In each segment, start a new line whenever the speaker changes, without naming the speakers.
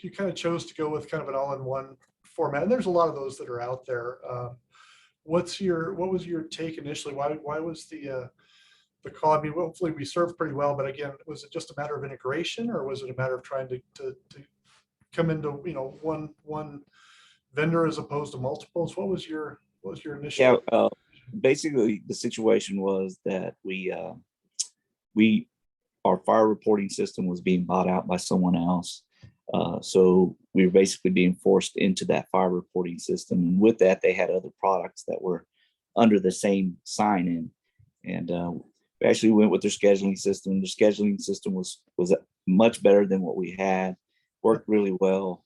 you kind of chose to go with kind of an all-in-one format, and there's a lot of those that are out there. What was your take initially? Why was the call? I mean, hopefully we served pretty well, but again, was it just a matter of integration, or was it a matter of trying to come into, one vendor as opposed to multiples? What was your
Yeah,
initial?
basically the situation was that we our fire reporting system was being bought out by someone else. So we were basically being forced into that fire reporting system. And with that, they had other products that were under the same sign in. And we actually went with their scheduling system. The scheduling system was much better than what we had, worked really well.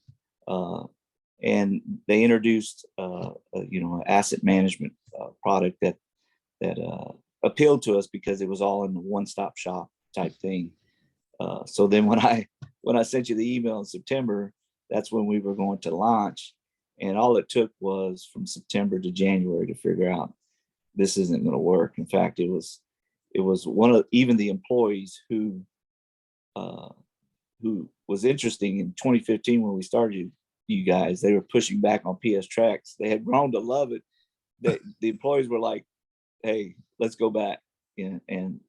And they introduced, an asset management product that appealed to us because it was all in the one-stop shop type thing. So then when I sent you the email in September, that's when we were going to launch, and all it took was from September to January to figure out this isn't going to work. In fact, it was one of even the employees who was interesting in 2015 when we started you guys. They were pushing back on PS Tracks. They had grown to love it. The employees were like, "Hey, let's go back," and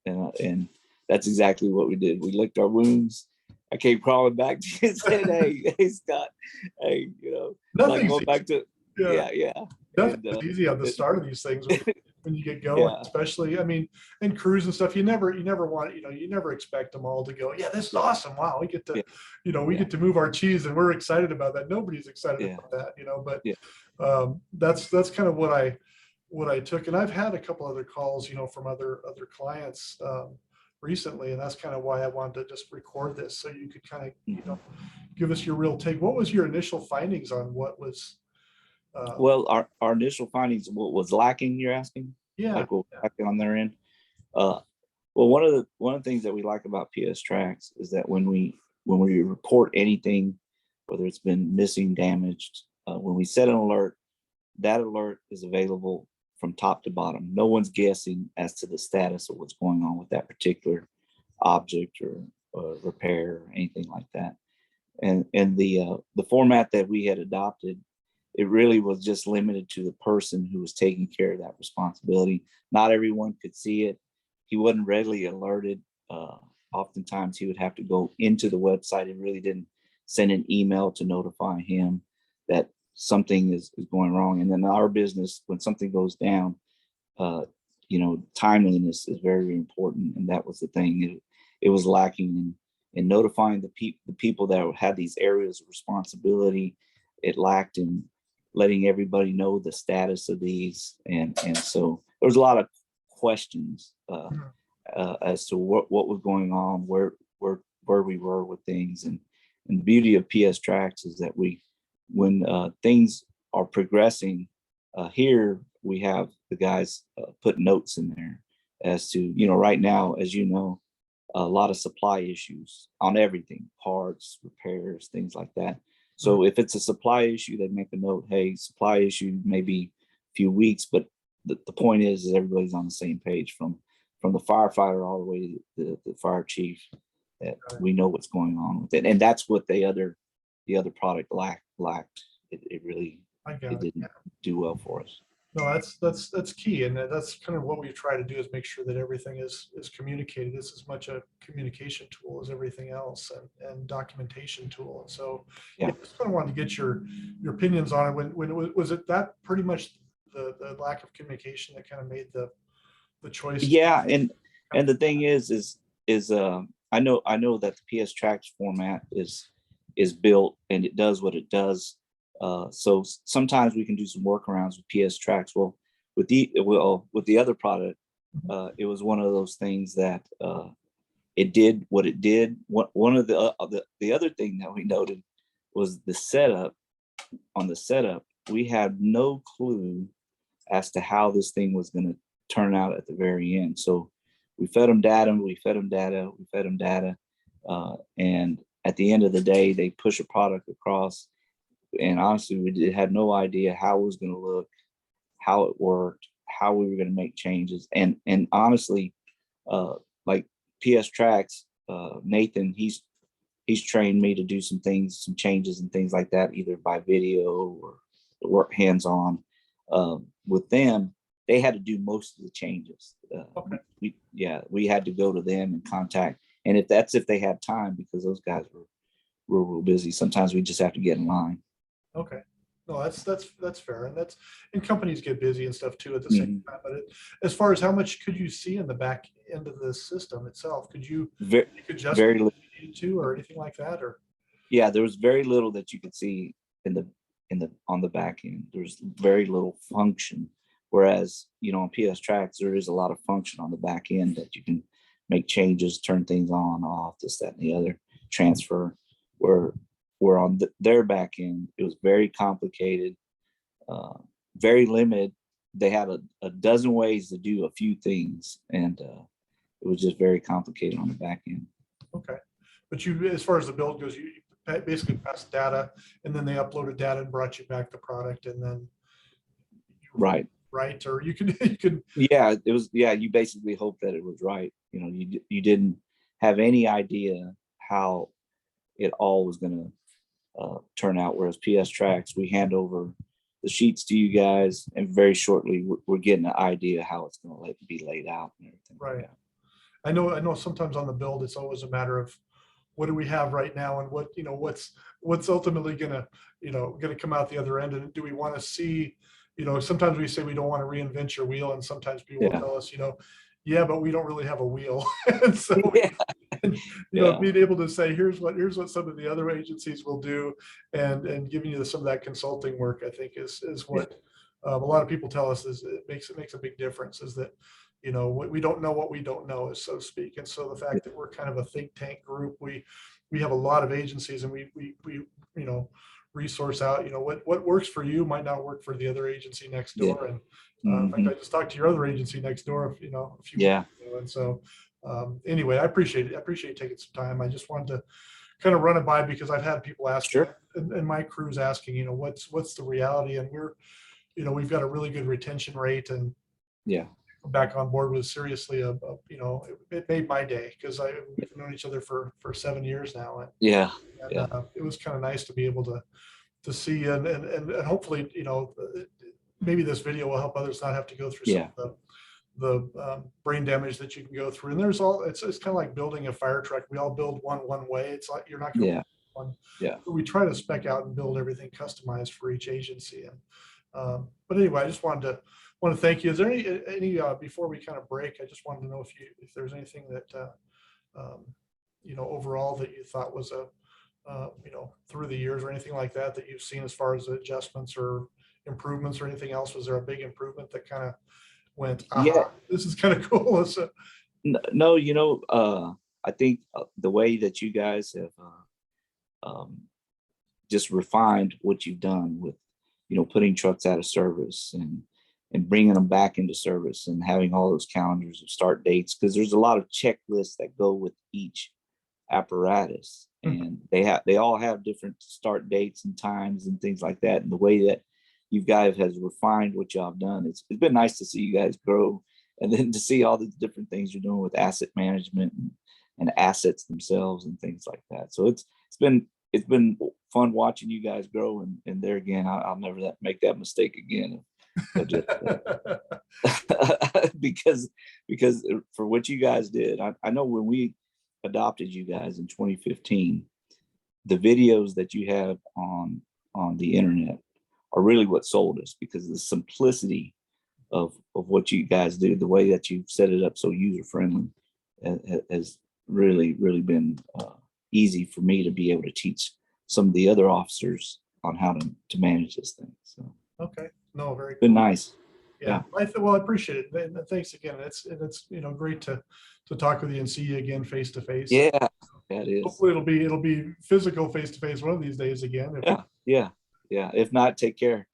that's exactly what we did. We licked our wounds. I came crawling back to you and said, hey, Scott, hey, like
Nothing's
going
easy.
back to,
Yeah,
yeah.
nothing's
And
easy on the start of these things when you get going,
yeah,
especially, I mean, and crews and stuff. You never want, you never expect them all to go, yeah, this is awesome. Wow, we get to,
yeah,
we
yeah,
get to move our cheese, and we're excited about that. Nobody's excited
yeah,
about that, but
yeah.
that's kind of what I took. And I've had a couple other calls, from other clients recently, and that's kind of why I wanted to just record this, so you could kind of,
Mhm.
give us your real take. What was your initial findings on what was,
Well, our initial findings, what was lacking, you're asking?
yeah,
Like what was lacking on their end? Uh, well, one of the things that we like about PS Tracks is that when we report anything, whether it's been missing, damaged, when we set an alert, that alert is available from top to bottom. No one's guessing as to the status of what's going on with that particular object or repair or anything like that. And the format that we had adopted, it really was just limited to the person who was taking care of that responsibility. Not everyone could see it. He wasn't readily alerted. Oftentimes he would have to go into the website. It really didn't send an email to notify him that something is going wrong. And then our business, when something goes down, timeliness is very important. And that was the thing. It was lacking in notifying the people that had these areas of responsibility. It lacked in letting everybody know the status of these. And so there was a lot of questions as to what was going on, where we were with things. And the beauty of PS Tracks is that when things are progressing, here we have the guys put notes in there as to, right now, as you know, a lot of supply issues on everything, parts, repairs, things like that. So if it's a supply issue, they make a note, hey, supply issue, maybe a few weeks, but the point is everybody's on the same page from the firefighter all the way to the fire chief, that we know what's going on with it. And that's what the other product lacked. It really,
I got
it
it.
didn't do well for us.
No, that's key, and that's kind of what we try to do, is make sure that everything is communicated. It's as much a communication tool as everything else, and documentation tool. And so,
Yeah.
I just kind of wanted to get your opinions on it. When was it that pretty much the lack of communication that kind of made the choice?
Yeah, and the thing is I know that the PS Tracks format is built and it does what it does. So sometimes we can do some workarounds with PS Tracks. Well, with the other product, it was one of those things that it did what it did. One of the other thing that we noted was the setup. On the setup, we had no clue as to how this thing was going to turn out at the very end. So we fed them data, and at the end of the day, they push a product across. And honestly, we had no idea how it was going to look, how it worked, how we were going to make changes. And honestly, like PS Tracks, Nathan, he's trained me to do some things, some changes and things like that, either by video or work hands-on. With them, they had to do most of the changes.
Okay.
We had to go to them and contact, and if they had time, because those guys were real busy. Sometimes we just have to get in line.
Okay. No, that's fair. And companies get busy and stuff too at the same time. But as far as how much could you see in the back end of the system itself, could you
Very,
adjust
very
if
little.
you needed to or anything like that? Or
Yeah, there was very little that you could see on the back end. There's very little function. Whereas, on PS Tracks, there is a lot of function on the back end that you can make changes, turn things on, off, this, that, and the other, transfer. Where on their back end, it was very complicated, very limited. They had a dozen ways to do a few things, and it was just very complicated on the back end.
okay. But you, as far as the build goes, you basically passed data, and then they uploaded data and brought you back the product, and then
Right.
right, or you can
Yeah, it was. Yeah, you basically hoped that it was right. You didn't have any idea how it all was going to turn out. Whereas PS Tracks, we hand over the sheets to you guys, and very shortly we're getting an idea how it's going to be laid out and everything.
right.
Like that.
I know sometimes on the build, it's always a matter of what do we have right now and what's ultimately gonna come out the other end. And do we want to see, sometimes we say we don't want to reinvent your wheel, and sometimes people
Yeah.
tell us, yeah, but we don't really have a wheel. And so,
Yeah.
being able to say, here's what some of the other agencies will do, and giving you some of that consulting work, I think is what a lot of people tell us is it makes a big difference, is that we don't know what we don't know, is so to speak. And so the fact that we're kind of a think tank group, we have a lot of agencies, and we resource out, what works for you might not work for the other agency next door. And in fact, I just talked to your other agency next door, a few months ago. And so anyway, I appreciate it. I appreciate you taking some time. I just wanted to kind of run it by, because I've had people ask,
Sure.
and my crew's asking, what's the reality? And we've got a really good retention rate, and
Yeah.
back on board was seriously it made my day, because we've known each other for 7 years now. And,
Yeah.
it was kind of nice to be able to see, and hopefully, maybe this video will help others not have to go through some of the brain damage that you can go through. And it's kind of like building a fire truck. We all build one way. It's like you're not going to
Yeah.
one.
Yeah.
We try to spec out and build everything customized for each agency. And but anyway, I just want to thank you. Is there any before we kind of break? I just wanted to know if there's anything that overall that you thought was through the years, or anything like that you've seen as far as adjustments or improvements or anything else. Was there a big improvement that kind of went,
Yeah.
this is kind of cool?
No, I think the way that you guys have just refined what you've done with, putting trucks out of service and bringing them back into service, and having all those calendars of start dates, because there's a lot of checklists that go with each apparatus, and they all have different start dates and times and things like that. And the way that you guys has refined what y'all have done, it's been nice to see you guys grow, and then to see all the different things you're doing with asset management and assets themselves and things like that. So it's been fun watching you guys grow, and there again, I'll never make that mistake again. Just, because for what you guys did, I know when we adopted you guys in 2015, the videos that you have on the internet are really what sold us, because the simplicity of what you guys do, the way that you've set it up so user friendly, has really been easy for me to be able to teach some of the other officers on how to manage this thing. So
okay, no, very
been
cool.
nice.
Yeah. I appreciate it. And thanks again. It's great to talk with you and see you again face to face.
Yeah, that is.
Hopefully it'll be physical face to face one of these days again.
Yeah. If not, take care.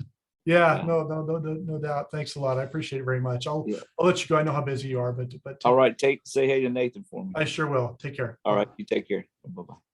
Yeah. No doubt. Thanks a lot. I appreciate it very much. I'll let you go. I know how busy you are, but
all right. Say hey to Nathan for me.
I sure will. Take care.
All right. You take care. Bye-bye.